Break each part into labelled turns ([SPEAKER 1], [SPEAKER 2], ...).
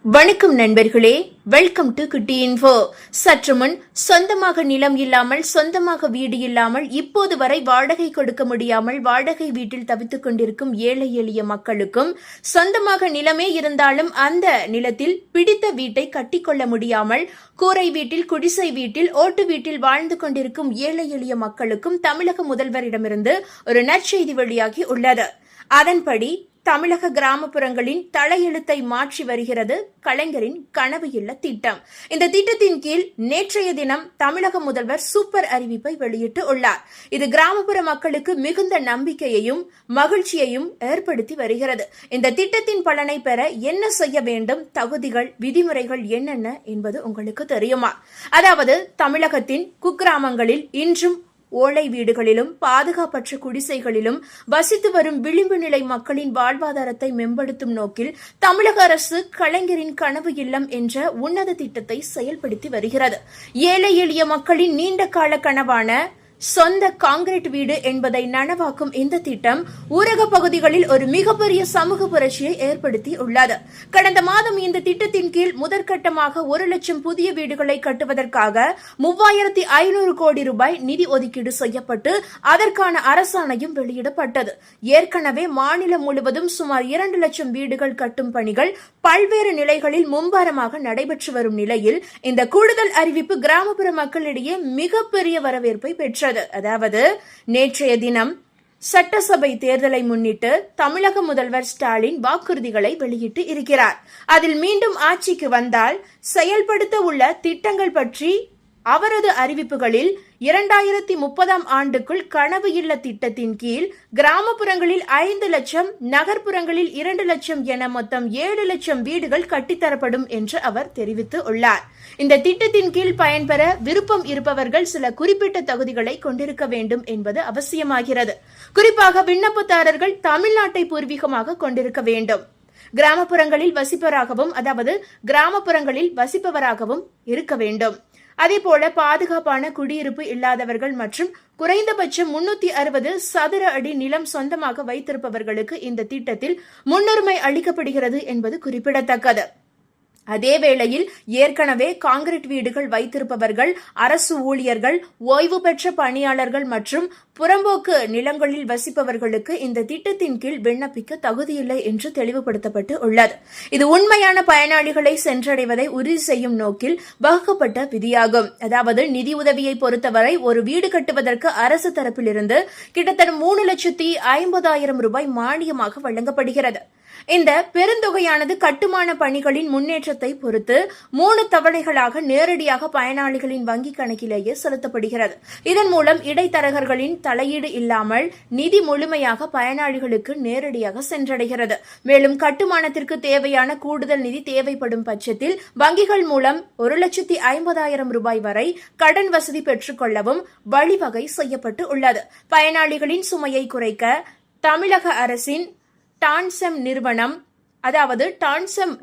[SPEAKER 1] வணக்கம் நண்பர்களே, welcome to குட்டி இன்ஃபோ. சற்று முன் சொந்தமாக நிலம் இல்லாமல், சொந்தமாக வீடு இல்லாமல், இப்போது வரை வாடகை கொடுக்க முடியாமல் வாடகை வீட்டில் தவித்துக் கொண்டிருக்கும் ஏழை எளிய மக்களுக்கும், சொந்தமாக நிலமே இருந்தாலும் அந்த நிலத்தில் பிடித்த வீட்டை கட்டிக்கொள்ள முடியாமல் கூரை வீட்டில், குடிசை வீட்டில், ஓட்டு வீட்டில் வாழ்ந்து கொண்டிருக்கும் ஏழை எளிய மக்களுக்கும் தமிழக முதல்வரிடமிருந்து ஒரு நற்செய்தி வெளியாகி உள்ளது. அதன்படி தமிழக கிராமப்புறங்களின் தலையெழுத்தை மாற்றி வருகிறது கலைஞரின் கனவு இல்ல திட்டம். இந்த திட்டத்தின் கீழ் நேற்றைய தினம் தமிழக முதல்வர் சூப்பர் அறிவிப்பை வெளியிட்டு உள்ளார். இது கிராமப்புற மக்களுக்கு மிகுந்த நம்பிக்கையையும் மகிழ்ச்சியையும் ஏற்படுத்தி வருகிறது. இந்த திட்டத்தின் பலனை பெற என்ன செய்ய வேண்டும், தகுதிகள், விதிமுறைகள் என்னென்ன என்பது உங்களுக்கு தெரியுமா? அதாவது தமிழகத்தின் குக்கிராமங்களில் இன்றும் ஓலை வீடுகளிலும் பாதுகாப்பற்ற குடிசைகளிலும் வசித்து வரும் விளிம்பு நிலை மக்களின் வாழ்வாதாரத்தை மேம்படுத்தும் நோக்கில் தமிழக அரசு கலைஞரின் கனவு இல்லம் என்ற உன்னத திட்டத்தை செயல்படுத்தி வருகிறது. ஏழை எளிய மக்களின் நீண்ட கால கனவான சொந்த காங்கிரீட் வீடு என்பதை நனவாக்கும் இந்த திட்டம் ஊரக பகுதிகளில் ஒரு மிகப்பெரிய சமூக புரட்சியை ஏற்படுத்தி உள்ளது. கடந்த மாதம் இந்த திட்டத்தின் கீழ் முதற்கட்டமாக 1 லட்சம் புதிய வீடுகளை கட்டுவதற்காக 3500 கோடி ரூபாய் நிதி ஒதுக்கீடு செய்யப்பட்டு அதற்கான அரசாணையும் வெளியிடப்பட்டது. ஏற்கனவே மாநிலம் முழுவதும் சுமார் 2 லட்சம் வீடுகள் கட்டும் பணிகள் பல்வேறு நிலைகளில் மும்பாரமாக நடைபெற்று வரும் நிலையில் இந்த கூடுதல் அறிவிப்பு கிராமப்புற மக்களிடையே மிகப்பெரிய வரவேற்பை பெற்றது. அதாவது நேற்றைய தினம் சட்டசபை தேர்தலை முன்னிட்டு தமிழக முதல்வர் ஸ்டாலின் வாக்குறுதிகளை வெளியிட்டு இருக்கிறார். அதில் மீண்டும் ஆட்சிக்கு வந்தால் செயல்படுத்த உள்ள திட்டங்கள் பற்றி அவரது அறிவிப்புகளில் 2030 ஆண்டுக்குள் கனவு இல்ல திட்டத்தின் கீழ் கிராமப்புறங்களில் 5 லட்சம், நகர்ப்புறங்களில் 2 லட்சம் என மொத்தம் 7 லட்சம் வீடுகள் கட்டித்தரப்படும் என்று அவர் தெரிவித்து உள்ளார். இந்த திட்டத்தின் கீழ் பயன்பெற விருப்பம் இருப்பவர்கள் சில குறிப்பிட்ட தகுதிகளை கொண்டிருக்க வேண்டும் என்பது அவசியமாகிறது. குறிப்பாக விண்ணப்பதாரர்கள் தமிழ்நாட்டை பூர்வீகமாக கொண்டிருக்க வேண்டும், கிராமப்புறங்களில் வசிப்பவராகவும் இருக்க வேண்டும். அதேபோல பாதுகாப்பான குடியிருப்பு இல்லாதவர்கள் மற்றும் குறைந்தபட்சம் 360 சதுர அடி நிலம் சொந்தமாக வைத்திருப்பவர்களுக்கு இந்த திட்டத்தில் முன்னுரிமை அளிக்கப்படுகிறது என்பது குறிப்பிடத்தக்கது. அதேவேளையில் ஏற்கனவே காங்கிரீட் வீடுகள் வைத்திருப்பவர்கள், அரசு ஊழியர்கள், ஓய்வு பெற்ற பணியாளர்கள் மற்றும் புறம்போக்கு நிலங்களில் வசிப்பவர்களுக்கு இந்த திட்டத்தின் கீழ் விண்ணப்பிக்க தகுதியில்லை என்று தெளிவுபடுத்தப்பட்டு உள்ளது. இது உண்மையான பயனாளிகளை சென்றடைவதை உறுதி செய்யும் நோக்கில் வகுக்கப்பட்ட விதியாகும். அதாவது நிதி உதவியை பொறுத்தவரை ஒரு வீடு கட்டுவதற்கு அரசு தரப்பிலிருந்து கிட்டத்தட்ட 3,50,000 ரூபாய் மானியமாக வழங்கப்படுகிறது. இந்த பெருந்தொகையானது கட்டுமான பணிகளின் முன்னேற்றத்தை பொறுத்து 3 தவணைகளாக நேரடியாக பயனாளிகளின் வங்கிக் கணக்கிலேயே செலுத்தப்படுகிறது. இதன் மூலம் இடைத்தரகர்களின் தலையீடு இல்லாமல் நிதி முழுமையாக பயனாளிகளுக்கு நேரடியாக சென்றடைகிறது. மேலும் கட்டுமானத்திற்கு தேவையான கூடுதல் நிதி தேவைப்படும் பட்சத்தில் வங்கிகள் மூலம் 1,50,000 ரூபாய் வரை கடன் வசதி பெற்றுக் கொள்ளவும் வழிவகை செய்யப்பட்டு உள்ளது. பயனாளிகளின் சுமையை குறைக்க தமிழக அரசின் டான்செம்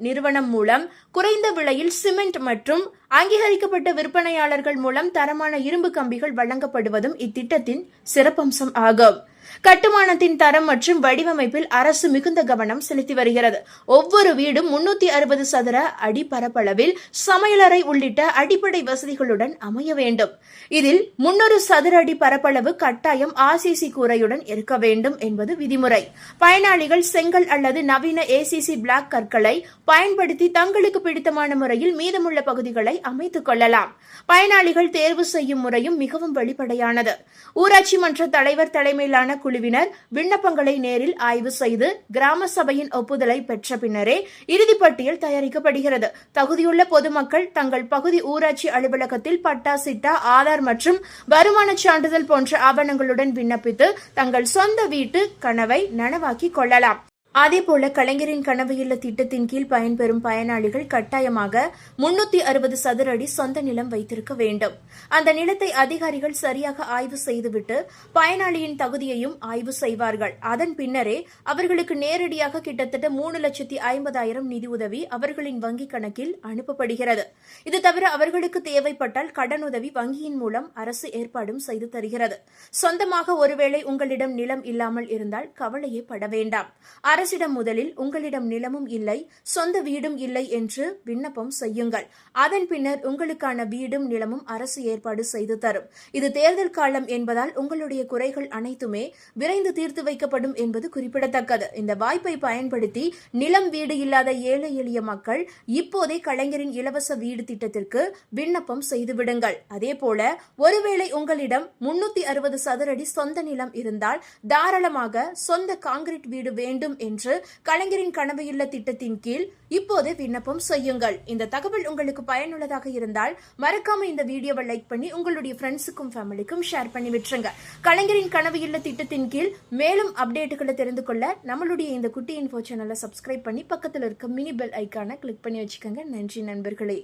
[SPEAKER 1] நிறுவனம் மூலம் குறைந்த விலையில் சிமெண்ட் மற்றும் அங்கீகரிக்கப்பட்ட விற்பனையாளர்கள் மூலம் தரமான இரும்பு கம்பிகள் வழங்கப்படுவதும் இத்திட்டத்தின் சிறப்பம்சம் ஆகும். கட்டுமானத்தின் தரம் மற்றும் வடிவமைப்பில் அரசு மிகுந்த கவனம் செலுத்தி வருகிறது. ஒவ்வொரு வீடும் 360 சதுர அடி பரப்பளவில் சமையலறை உள்ளிட்ட அடிப்படை வசதிகளுடன் அமைய வேண்டும். இதில் 300 சதுர அடி பரப்பளவு கட்டாயம் ACC கூரையுடன் இருக்க வேண்டும் என்பது விதிமுறை. பயனாளிகள் செங்கல் அல்லது நவீன ACC பிளாக் கற்களை பயன்படுத்தி தங்களுக்கு பிடித்தமான முறையில் மீதமுள்ள பகுதிகளை அமைத்துக் கொள்ளலாம். பயனாளிகள் தேர்வு செய்யும் முறையும் மிகவும் வெளிப்படையானது. ஊராட்சி மன்ற தலைவர் தலைமையிலான குழுவினர் விண்ணப்பங்களை நேரில் ஆய்வு செய்து கிராம சபையின் ஒப்புதலை பெற்ற பின்னரே இறுதிப்பட்டியல் தயாரிக்கப்படுகிறது. தகுதியுள்ள பொதுமக்கள் தங்கள் பகுதி ஊராட்சி அலுவலகத்தில் பட்டா, சிட்டா, ஆதார் மற்றும் வருமானச் சான்றிதழ் போன்ற ஆவணங்களுடன் விண்ணப்பித்து தங்கள் சொந்த வீட்டு கனவை நனவாக்கிக் கொள்ளலாம். அதேபோல கலைஞரின் கனவு இல்ல திட்டத்தின் கீழ் பயன்பெறும் பயனாளிகள் கட்டாயமாக 360 சதுர அடி சொந்த நிலம் வைத்திருக்க வேண்டும். அந்த நிலத்தை அதிகாரிகள் சரியாக ஆய்வு செய்துவிட்டு பயனாளியின் தகுதியையும் ஆய்வு செய்வார்கள். அதன் பின்னரே அவர்களுக்கு நேரடியாக கிட்டத்தட்ட 3,50,000 நிதி உதவி அவர்களின் வங்கிக் கணக்கில் அனுப்பப்படுகிறது. இது தவிர அவர்களுக்கு தேவைப்பட்டால் கடனுதவி வங்கியின் மூலம் அரசு ஏற்பாடும் செய்து தருகிறது. சொந்தமாக ஒருவேளை உங்களிடம் நிலம் இல்லாமல் இருந்தால் கவலையே பட வேண்டாம். அரசு அரசிடம் முதலில் உங்களிடம் நிலமும் இல்லை, சொந்த வீடும் இல்லை என்று விண்ணப்பம் செய்யுங்கள். அதன் பின்னர் உங்களுக்கான வீடும் நிலமும் அரசு ஏற்பாடு செய்து தரும். இது தேர்தல் காலம் என்பதால் உங்களுடைய குறைகள் அனைத்துமே விரைந்து தீர்த்து வைக்கப்படும் என்பது குறிப்பிடத்தக்கது. இந்த வாய்ப்பை பயன்படுத்தி நிலம் வீடு இல்லாத ஏழை எளிய மக்கள் இப்போதே கலைஞரின் இலவச வீடு திட்டத்திற்கு விண்ணப்பம் செய்துவிடுங்கள். அதேபோல ஒருவேளை உங்களிடம் 360 சதுரடி சொந்த நிலம் இருந்தால் தாராளமாக சொந்த கான்கிரீட் வீடு வேண்டும் என்று கலைஞரின் கனவு இல்ல திட்டத்தின் கீழ் இப்போதே விண்ணப்பம் செய்யுங்கள். இந்த தகவல் உங்களுக்கு பயனுள்ளதாக இருந்தால் மறக்காம இந்த வீடியோவை லைக் பண்ணி உங்களுடைய ஃப்ரெண்ட்ஸுக்கும் ஃபேமிலிக்கும் ஷேர் பண்ணி விட்டுருங்க. கலைஞரின் கனவு இல்ல திட்டத்தின் கீழ் மேலும் அப்டேட்டுகளை தெரிந்து கொள்ள நம்மளுடைய இந்த குட்டி இன்ஃபோ சேனலை சப்ஸ்கிரைப் பண்ணி பக்கத்தில் இருக்க மினி பெல் ஐக்கானை கிளிக் பண்ணி வச்சுக்கோங்க. நன்றி நண்பர்களே.